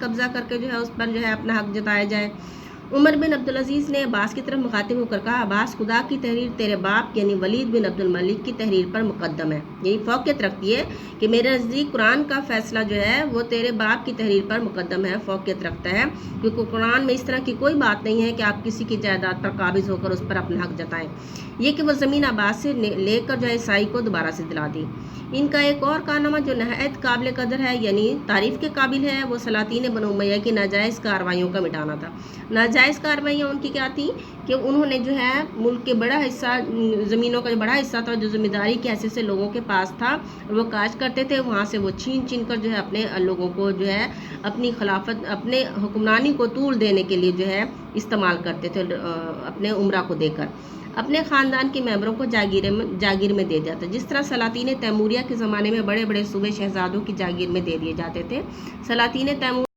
कब्जा करके जो है उस पर जो है अपना हक जताया जाए। उमर बिन अब्दुल अजीज़ ने अब्बास की तरफ मुखातिब होकर कहा, अब्बास, खुदा की तहरीर तेरे बाप यानी वलीद बिन अब्दुल मलिक की तहरीर पर मुकद्दम है। यही फ़ौक़ियत रखती है कि मेरे नज़दीक कुरान का फ़ैसला जो है वो तेरे बाप की तहरीर पर मुकद्दम है, फ़ौक़ियत रखता है, क्योंकि कुरान में इस तरह की कोई बात नहीं है कि आप किसी की जायदाद पर काबिज़ होकर उस पर अपना हक जताएँ। ये कि वो ज़मीन अब्बास से लेकर जो है ईसाई को दोबारा से दिला दी। इनका एक और कारनामा जो नहायत काबिल कदर है यानी तारीफ़ के काबिल है, वो सलातीन बनु उमय्या की नाजायज़ कार्रवाइयों का मिटाना था। नाजायज़ कार्रवाइयाँ उनकी क्या थी कि उन्होंने जो है मुल्क के बड़ा हिस्सा, ज़मीनों का जो बड़ा हिस्सा था जो ज़िम्मेदारी की हैसियत से लोगों के पास था, वो काज करते थे, वहाँ से वो छीन कर जो है अपने लोगों को जो है अपनी खिलाफत, अपने हुक्मरानी को तूल देने के लिए जो है इस्तेमाल करते थे, अपने उमरा को देकर अपने ख़ानदान के मेंबरों को जागीर में दे जाते, जिस तरह सलातीन तैमूरिया के ज़माने में बड़े बड़े सूबे शहजादों की जागीर में दे दिए जाते थे। सलातीन तैमूर